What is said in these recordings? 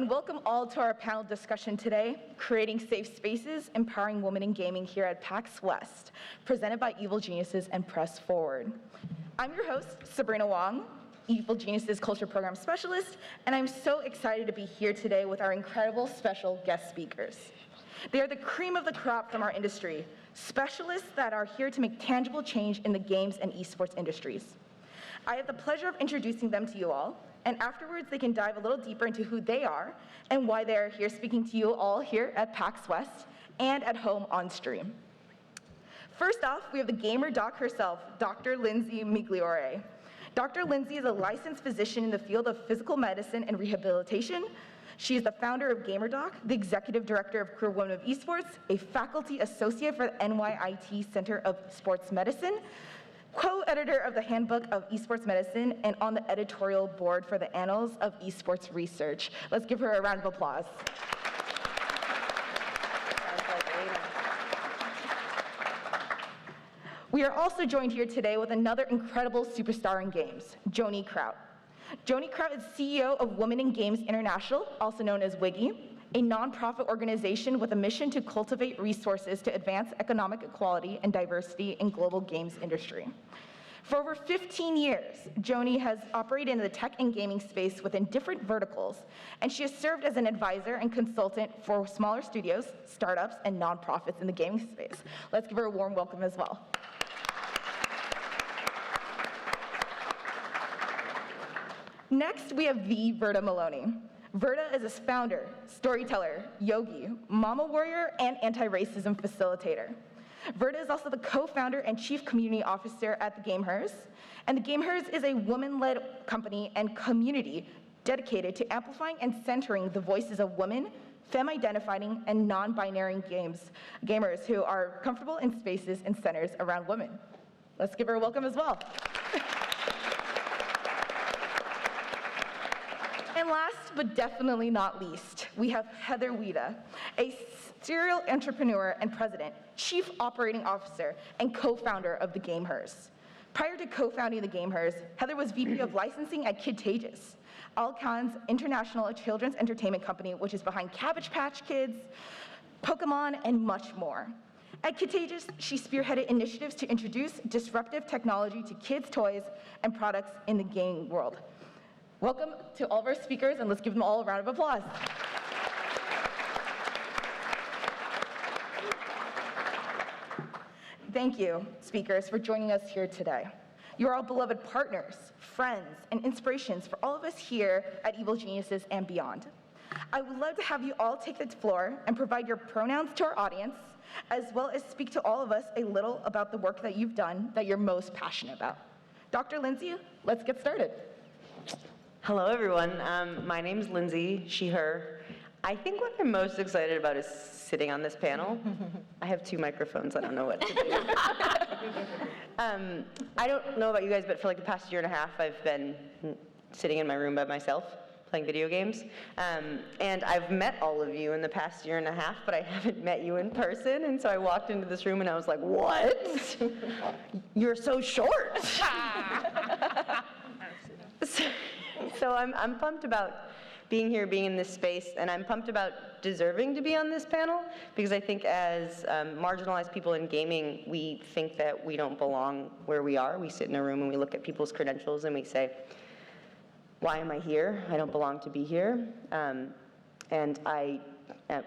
and welcome all to our panel discussion today, Creating Safe Spaces, Empowering Women in Gaming here at PAX West, presented by Evil Geniuses and Press Forward. I'm your host, Sabrina Wong, Evil Geniuses Culture Program Specialist, and I'm so excited to be here today with our incredible special guest speakers. They are the cream of the crop from our industry, specialists that are here to make tangible change in the games and esports industries. I have the pleasure of introducing them to you all, and afterwards they can dive a little deeper into who they are and why they are here speaking to you all here at PAX West and at home on stream. First off, we have the gamer doc herself, Dr. Lindsay Migliore. Dr. Lindsay is a licensed physician in the field of physical medicine and rehabilitation. She is the founder of GamerDoc, the executive director of Career Women of Esports, a faculty associate for the NYIT Center of Sports Medicine, co-editor of the Handbook of Esports Medicine, and on the editorial board for the Annals of Esports Research. Let's give her a round of applause. We are also joined here today with another incredible superstar in games, Joni Kraut. Joni Kraut is CEO of Women in Games International, also known as WIGI, a nonprofit organization with a mission to cultivate resources to advance economic equality and diversity in global games industry. For over 15 years, Joni has operated in the tech and gaming space within different verticals, and she has served as an advisor and consultant for smaller studios, startups, and nonprofits in the gaming space. Let's give her a warm welcome as well. Next, we have the Verda Maloney. Verda is a founder, storyteller, yogi, mama warrior, and anti-racism facilitator. Verda is also the co-founder and chief community officer at the Gamehers, and the Gamehers is a woman-led company and community dedicated to amplifying and centering the voices of women, femme-identifying, and non-binary gamers who are comfortable in spaces and centers around women. Let's give her a welcome as well. And last, but definitely not least, we have Heather Wida, a serial entrepreneur and president, chief operating officer, and co-founder of the Gamehers. Prior to co-founding the Gamehers, Heather was VP of licensing at Kidtageous, Alcan's international children's entertainment company, which is behind Cabbage Patch Kids, Pokemon, and much more. At Kidtageous, she spearheaded initiatives to introduce disruptive technology to kids' toys and products in the gaming world. Welcome to all of our speakers, and let's give them all a round of applause. Thank you, speakers, for joining us here today. You're all beloved partners, friends, and inspirations for all of us here at Evil Geniuses and beyond. I would love to have you all take the floor and provide your pronouns to our audience, as well as speak to all of us a little about the work that you've done that you're most passionate about. Dr. Lindsay, let's get started. Hello, everyone. My name's Lindsay, she, her. I think what I'm most excited about is sitting on this panel. I have two microphones, I don't know what to do. I don't know about you guys, but for like the past year and a half, I've been sitting in my room by myself, playing video games. And I've met all of you in the past year and a half, but I haven't met you in person. And so I walked into this room and I was like, what? You're so short. So I'm pumped about being here, being in this space, and I'm pumped about deserving to be on this panel, because I think as marginalized people in gaming, we think that we don't belong where we are. We sit in a room and we look at people's credentials and we say, why am I here? I don't belong to be here. And I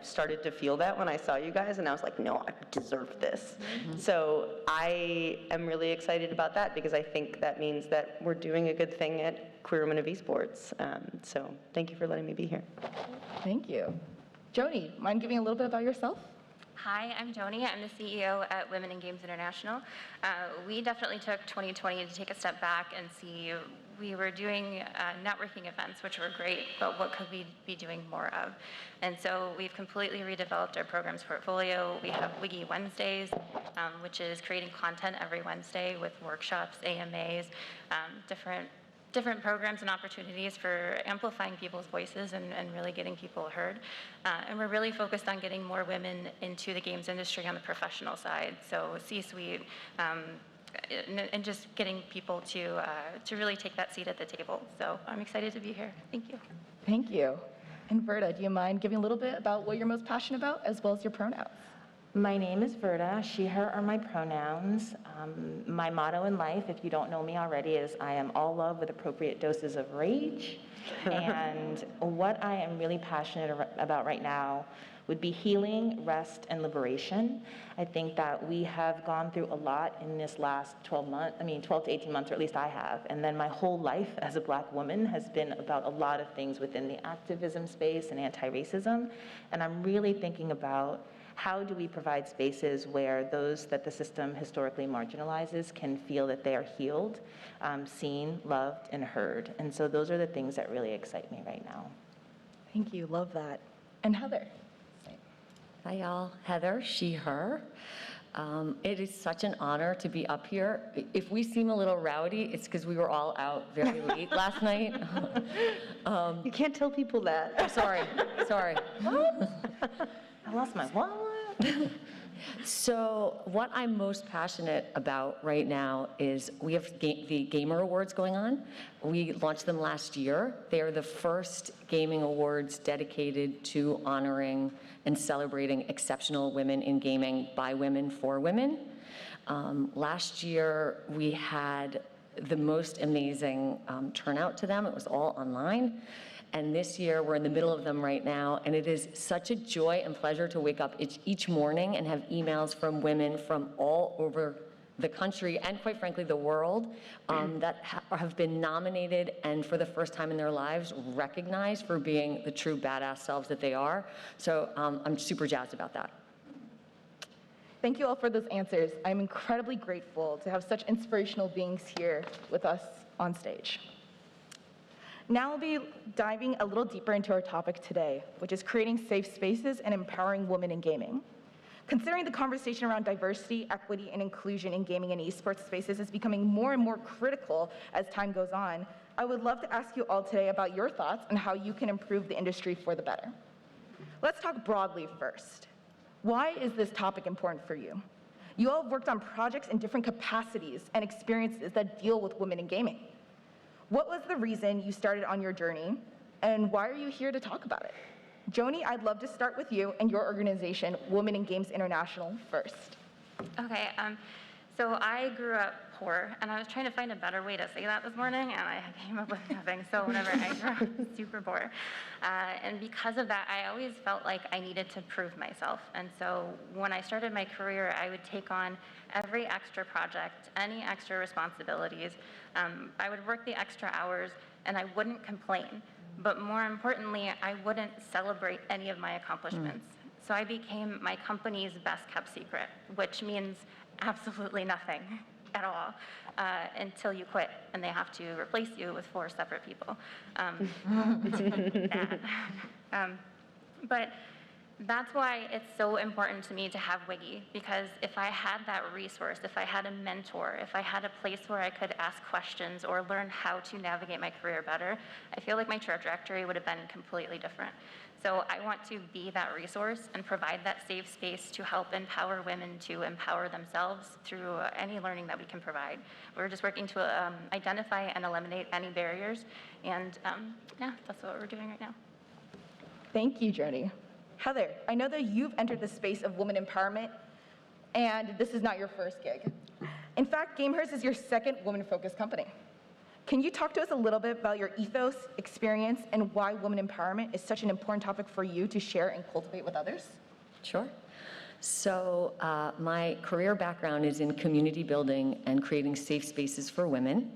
started to feel that when I saw you guys, and I was like, no, I deserve this. Mm-hmm. So I am really excited about that, because I think that means that we're doing a good thing at Queer Women of Esports. So thank you for letting me be here. Thank you. Joni, mind giving a little bit about yourself? Hi, I'm Joni. I'm the CEO at Women in Games International. We definitely took 2020 to take a step back and see. We were doing networking events, which were great, but what could we be doing more of? And so we've completely redeveloped our programs portfolio. We have Wiggy Wednesdays, which is creating content every Wednesday with workshops, AMAs, different programs and opportunities for amplifying people's voices and really getting people heard. And we're really focused on getting more women into the games industry on the professional side, so C-suite, and just getting people to really take that seat at the table. So I'm excited to be here. Thank you. Thank you. And Verda, do you mind giving a little bit about what you're most passionate about, as well as your pronouns? My name is Verda. She, her are my pronouns. My motto in life, if you don't know me already, is I am all love with appropriate doses of rage. And what I am really passionate about right now would be healing, rest, and liberation. I think that we have gone through a lot in this last 12 to 18 months, or at least I have. And then my whole life as a Black woman has been about a lot of things within the activism space and anti-racism. And I'm really thinking about how do we provide spaces where those that the system historically marginalizes can feel that they are healed, seen, loved, and heard. And so those are the things that really excite me right now. Thank you, love that. And Heather? Hi, y'all. Heather, she, her. It is such an honor to be up here. If we seem a little rowdy, it's because we were all out very late last night. You can't tell people that. Oh, sorry. I lost my wallet. So what I'm most passionate about right now is we have the Gamer Awards going on. We launched them last year. They are the first gaming awards dedicated to honoring and celebrating exceptional women in gaming by women for women. Last year, we had the most amazing turnout to them. It was all online. And this year, we're in the middle of them right now, and it is such a joy and pleasure to wake up each morning and have emails from women from all over the country and, quite frankly, the world that have been nominated and, for the first time in their lives, recognized for being the true badass selves that they are. So I'm super jazzed about that. Thank you all for those answers. I'm incredibly grateful to have such inspirational beings here with us on stage. Now I'll be diving a little deeper into our topic today, which is creating safe spaces and empowering women in gaming. Considering the conversation around diversity, equity, and inclusion in gaming and esports spaces is becoming more and more critical as time goes on, I would love to ask you all today about your thoughts on how you can improve the industry for the better. Let's talk broadly first. Why is this topic important for you? You all have worked on projects in different capacities and experiences that deal with women in gaming. What was the reason you started on your journey, and why are you here to talk about it? Joni, I'd love to start with you and your organization, Women in Games International, first. Okay, so I grew up poor, and I was trying to find a better way to say that this morning, and I came up with nothing. So whenever I grew up super poor, and because of that, I always felt like I needed to prove myself. And so when I started my career, I would take on every extra project, any extra responsibilities. I would work the extra hours, and I wouldn't complain. But more importantly, I wouldn't celebrate any of my accomplishments. So I became my company's best kept secret, which means absolutely nothing at all until you quit and they have to replace you with 4 separate people. Bad. But that's why it's so important to me to have Wiggy, because if I had that resource, if I had a mentor, if I had a place where I could ask questions or learn how to navigate my career better, I feel like my trajectory would have been completely different. So I want to be that resource and provide that safe space to help empower women to empower themselves through any learning that we can provide. We're just working to identify and eliminate any barriers, and yeah, that's what we're doing right now. Thank you, Joni. Heather, I know that you've entered the space of women empowerment, and this is not your first gig. In fact, Gamehers is your second women-focused company. Can you talk to us a little bit about your ethos, experience, and why women empowerment is such an important topic for you to share and cultivate with others? Sure. So my career background is in community building and creating safe spaces for women.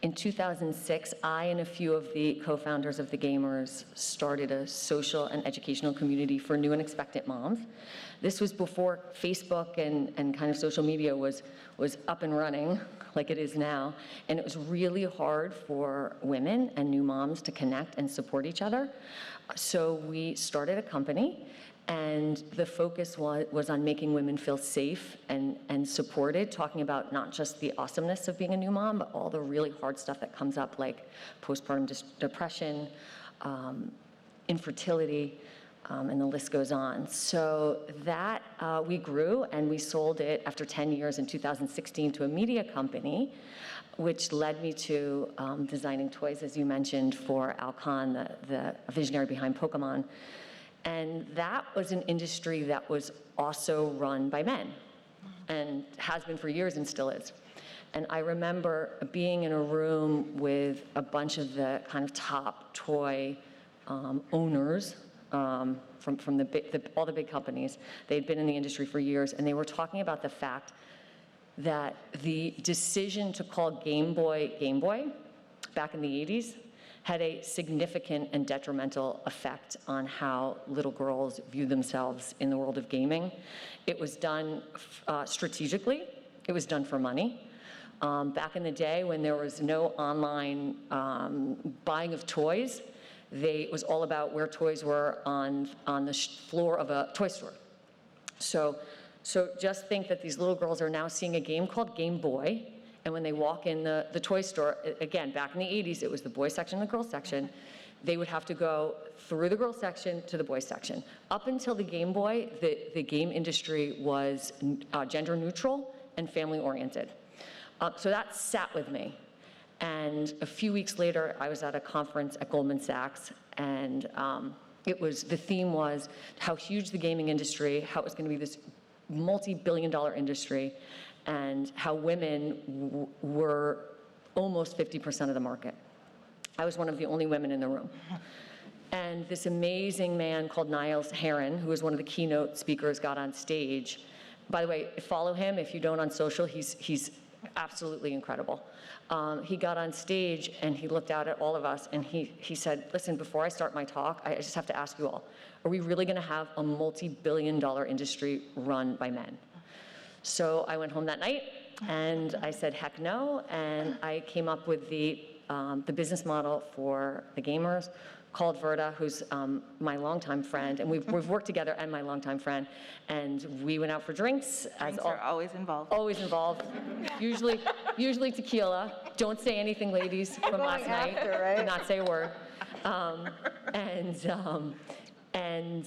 In 2006, I and a few of the co-founders of the Gamers started a social and educational community for new and expectant moms. This was before Facebook and kind of social media was up and running like it is now. And it was really hard for women and new moms to connect and support each other. So we started a company, and the focus was on making women feel safe and supported, talking about not just the awesomeness of being a new mom, but all the really hard stuff that comes up, like postpartum depression, infertility, and the list goes on. So that, we grew, and we sold it after 10 years in 2016 to a media company, which led me to designing toys, as you mentioned, for Alcon, the visionary behind Pokemon. And that was an industry that was also run by men, and has been for years and still is. And I remember being in a room with a bunch of the kind of top toy owners from all the big companies. They'd been in the industry for years, and they were talking about the fact that the decision to call Game Boy back in the 80s had a significant and detrimental effect on how little girls view themselves in the world of gaming. It was done strategically. It was done for money. Back in the day when there was no online buying of toys, it was all about where toys were on the floor of a toy store. So just think that these little girls are now seeing a game called Game Boy, and when they walk in the toy store, again, back in the 80s, it was the boy section and the girl section. They would have to go through the girl section to the boy section. Up until the Game Boy, the game industry was gender neutral and family oriented. So that sat with me. And a few weeks later, I was at a conference at Goldman Sachs, and the theme was how huge the gaming industry, how it was going to be this multi-billion-dollar industry, and how women were almost 50% of the market. I was one of the only women in the room. And this amazing man called Niles Heron, who was one of the keynote speakers, got on stage. By the way, follow him if you don't on social. He's absolutely incredible. He got on stage and he looked out at all of us and he said, listen, before I start my talk, I just have to ask you all, are we really going to have a multi-billion-dollar industry run by men? So I went home that night and I said, heck no, and I came up with the business model for the gamers, called Verda, who's my longtime friend, and we've worked together, and my longtime friend, and we went out for drinks. Drinks are always involved. Always involved. Usually tequila. Don't say anything, ladies, from last night. After, right? Did not say a word. And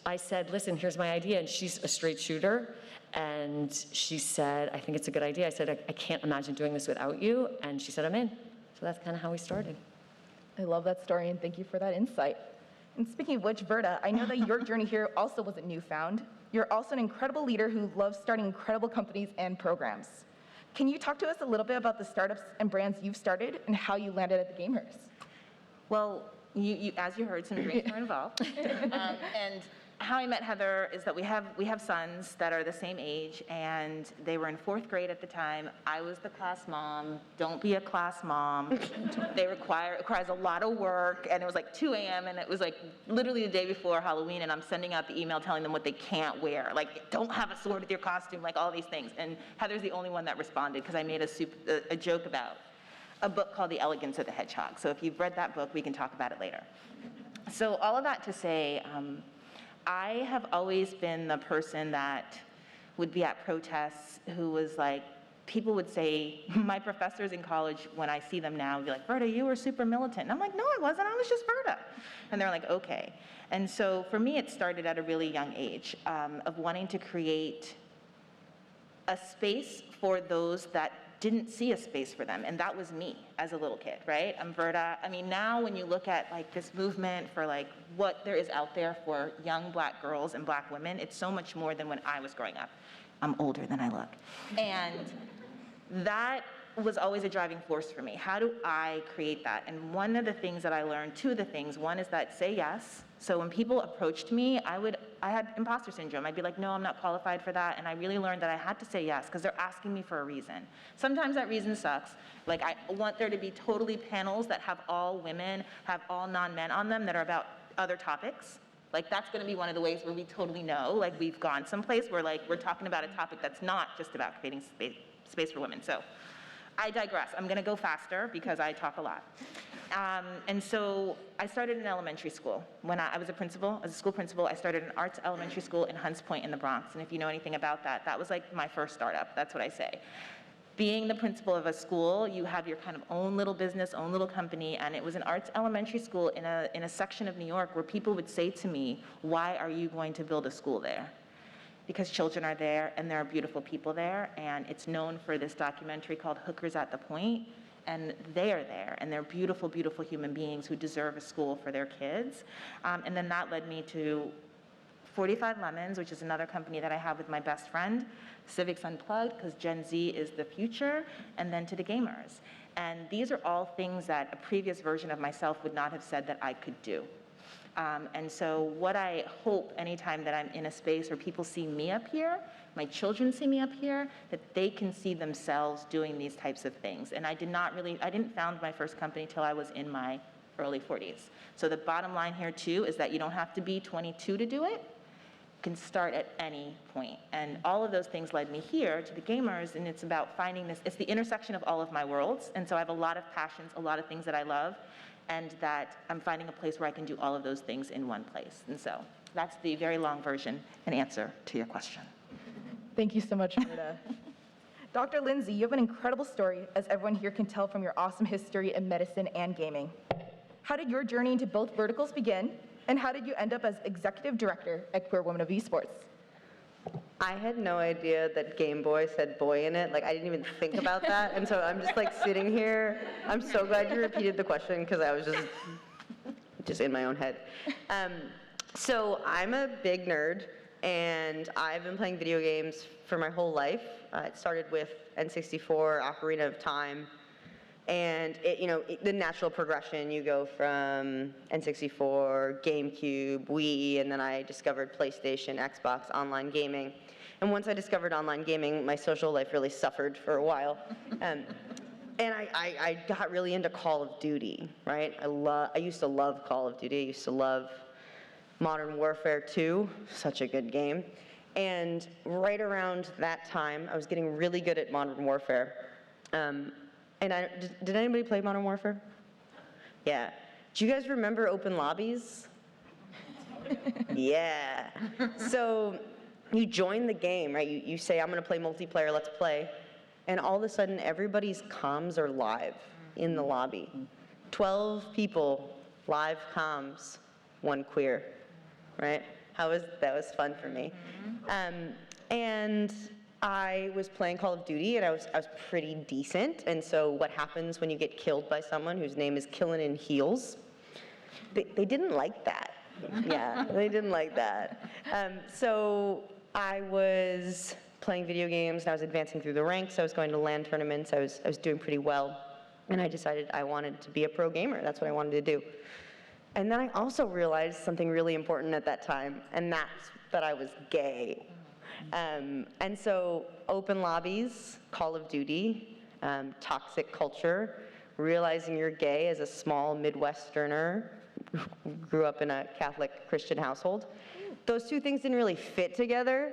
I said, listen, here's my idea, and she's a straight shooter. And she said, I think it's a good idea. I said, I can't imagine doing this without you. And she said, I'm in. So that's kind of how we started. I love that story, and thank you for that insight. And speaking of which, Verda, I know that your journey here also wasn't newfound. You're also an incredible leader who loves starting incredible companies and programs. Can you talk to us a little bit about the startups and brands you've started and how you landed at the Gamers? Well, as you heard, some drinks were involved. And how I met Heather is that we have sons that are the same age, and they were in 4th grade at the time. I was the class mom. Don't be a class mom. It requires a lot of work, and it was like 2 a.m., and it was like literally the day before Halloween, and I'm sending out the email telling them what they can't wear. Like, don't have a sword with your costume, like all these things. And Heather's the only one that responded, because I made a joke about a book called The Elegance of the Hedgehog. So if you've read that book, we can talk about it later. So all of that to say, I have always been the person that would be at protests who was like, people would say, my professors in college, when I see them now, would be like, Verda, you were super militant. And I'm like, no, I wasn't, I was just Verda. And they're like, okay. And so for me, it started at a really young age of wanting to create a space for those that didn't see a space for them, and that was me as a little kid, right? I'm Verda. I mean, now when you look at like this movement for like what there is out there for young Black girls and Black women, it's so much more than when I was growing up. I'm older than I look. And that was always a driving force for me. How do I create that? And one of the things that I learned, 2 of the things, one is that say yes. So when people approached me, I had imposter syndrome. I'd be like, no, I'm not qualified for that. And I really learned that I had to say yes, because they're asking me for a reason. Sometimes that reason sucks. Like, I want there to be totally panels that have all women, have all non-men on them that are about other topics. Like, that's gonna be one of the ways where we totally know, like, we've gone someplace where, like, we're talking about a topic that's not just about creating space for women. So I digress. I'm gonna go faster because I talk a lot. And so I started in elementary school. When I was a school principal, I started an arts elementary school in Hunts Point in the Bronx. And if you know anything about that, that was like my first startup. That's what I say. being the principal of a school, you have your kind of own little business, own little company, and it was an arts elementary school in a section of New York where people would say to me, why are you going to build a school there? Because children are there, and there are beautiful people there, and it's known for this documentary called Hookers at the Point, and they are there, and they're beautiful, beautiful human beings who deserve a school for their kids. And then that led me to 45 Lemons, which is another company that I have with my best friend, Civics Unplugged, because Gen Z is the future, and then to the gamers. And these are all things that a previous version of myself would not have said that I could do. And so what I hope anytime that I'm in a space where people see me up here, my children see me up here, that they can see themselves doing these types of things. And I didn't found my first company till I was in my early 40s. So the bottom line here too is that you don't have to be 22 to do it. You can start at any point. And all of those things led me here to the gamers, and it's about finding this, it's the intersection of all of my worlds. And so I have a lot of passions, a lot of things that I love, and that I'm finding a place where I can do all of those things in one place. And so that's the very long version and answer to your question. Thank you so much, Rita. Dr. Lindsay, you have an incredible story, as everyone here can tell from your awesome history in medicine and gaming. How did your journey into both verticals begin, and how did you end up as executive director at Queer Women of Esports? I had no idea that Game Boy said boy in it. Like, I didn't even think about that. And so I'm just like sitting here. I'm so glad you repeated the question because I was just in my own head. So I'm a big nerd, and I've been playing video games for my whole life. It started with N64, Ocarina of Time. And the natural progression, you go from N64, GameCube, Wii, and then I discovered PlayStation, Xbox, online gaming. And once I discovered online gaming, my social life really suffered for a while. And I got really into Call of Duty, right? I used to love Call of Duty. I used to love Modern Warfare 2, such a good game. And right around that time, I was getting really good at Modern Warfare. Did anybody play Modern Warfare? Yeah. Do you guys remember open lobbies? Yeah. So you join the game, right? You say, I'm going to play multiplayer, let's play. And all of a sudden, everybody's comms are live in the lobby. 12 people, live comms, one queer, right? That was fun for me. And I was playing Call of Duty, and I was pretty decent. And so what happens when you get killed by someone whose name is Killin' in Heels? They didn't like that. Yeah, they didn't like that. So I was playing video games, and I was advancing through the ranks. I was going to LAN tournaments. I was doing pretty well. And I decided I wanted to be a pro gamer. That's what I wanted to do. And then I also realized something really important at that time, and that's that I was gay. And so open lobbies, Call of Duty, toxic culture, realizing you're gay as a small Midwesterner who grew up in a Catholic Christian household. Those two things didn't really fit together,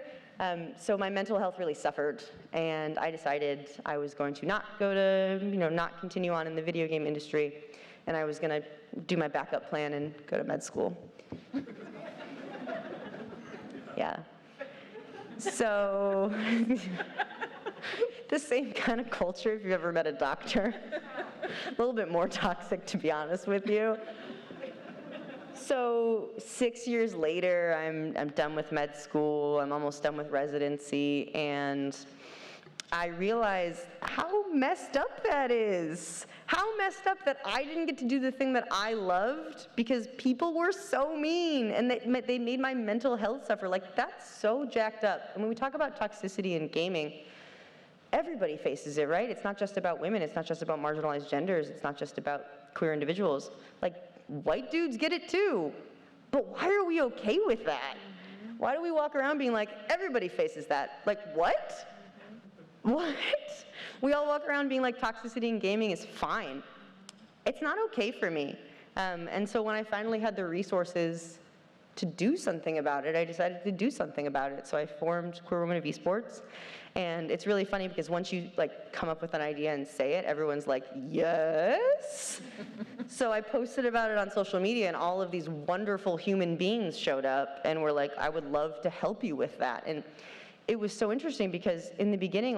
so my mental health really suffered, and I decided I was going to not continue on in the video game industry, and I was going to do my backup plan and go to med school. Yeah. So, the same kind of culture if you've ever met a doctor. A little bit more toxic, to be honest with you. So 6 years later, I'm done with med school. I'm almost done with residency, and I realized how messed up that is. How messed up that I didn't get to do the thing that I loved because people were so mean, and they made my mental health suffer. Like, that's so jacked up. And when we talk about toxicity in gaming, everybody faces it, right? It's not just about women. It's not just about marginalized genders. It's not just about queer individuals. Like, white dudes get it too. But why are we okay with that? Why do we walk around being like, everybody faces that? Like, what? What? We all walk around being like, toxicity in gaming is fine. It's not okay for me. And so when I finally had the resources to do something about it, I decided to do something about it. So I formed Queer Women of Esports. And it's really funny because once you come up with an idea and say it, everyone's like, yes. So I posted about it on social media, and all of these wonderful human beings showed up and were like, I would love to help you with that. And it was so interesting because in the beginning,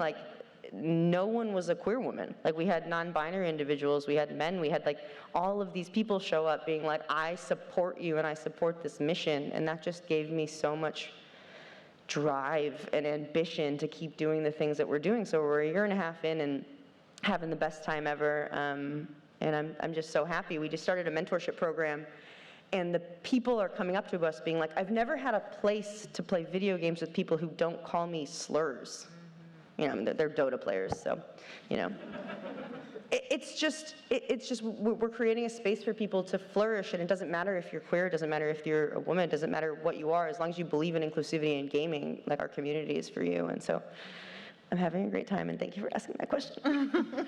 no one was a queer woman. Like, we had non-binary individuals, we had men, we had like all of these people show up being like, I support you and I support this mission. And that just gave me so much drive and ambition to keep doing the things that we're doing. So we're a year and a half in and having the best time ever. And I'm just so happy. We just started a mentorship program, and the people are coming up to us being like, I've never had a place to play video games with people who don't call me slurs. You know, they're Dota players, so, you know. It's just, we're creating a space for people to flourish, and it doesn't matter if you're queer, it doesn't matter if you're a woman, it doesn't matter what you are, as long as you believe in inclusivity in gaming, like, our community is for you. And so I'm having a great time, and thank you for asking that question.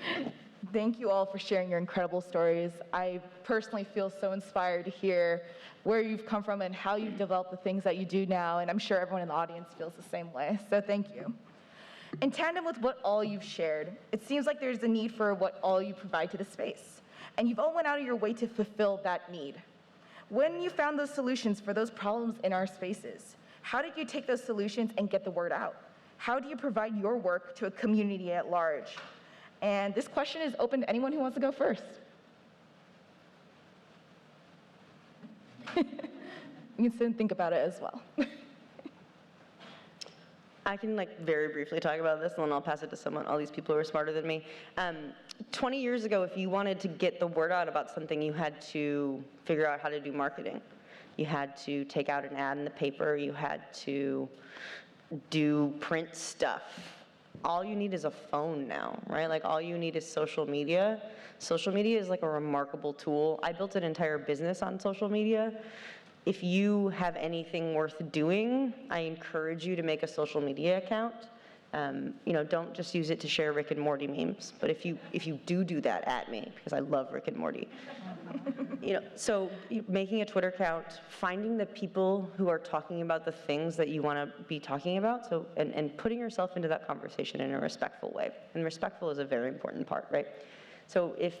Thank you all for sharing your incredible stories. I personally feel so inspired to hear where you've come from and how you've developed the things that you do now, and I'm sure everyone in the audience feels the same way, so thank you. In tandem with what all you've shared, it seems like there's a need for what all you provide to the space, and you've all went out of your way to fulfill that need. When you found those solutions for those problems in our spaces, how did you take those solutions and get the word out? How do you provide your work to a community at large? And this question is open to anyone who wants to go first. You can sit and think about it as well. I can like very briefly talk about this, and then I'll pass it to someone, all these people who are smarter than me. 20 years ago, if you wanted to get the word out about something, you had to figure out how to do marketing. You had to take out an ad in the paper. You had to do print stuff. All you need is a phone now, right? Like, all you need is social media. Social media is like a remarkable tool. I built an entire business on social media. If you have anything worth doing, I encourage you to make a social media account. You know, don't just use it to share Rick and Morty memes, but if you do that, at me, because I love Rick and Morty. You know, so making a Twitter account, finding the people who are talking about the things that you want to be talking about, so and putting yourself into that conversation in a respectful way. And respectful is a very important part, right? So if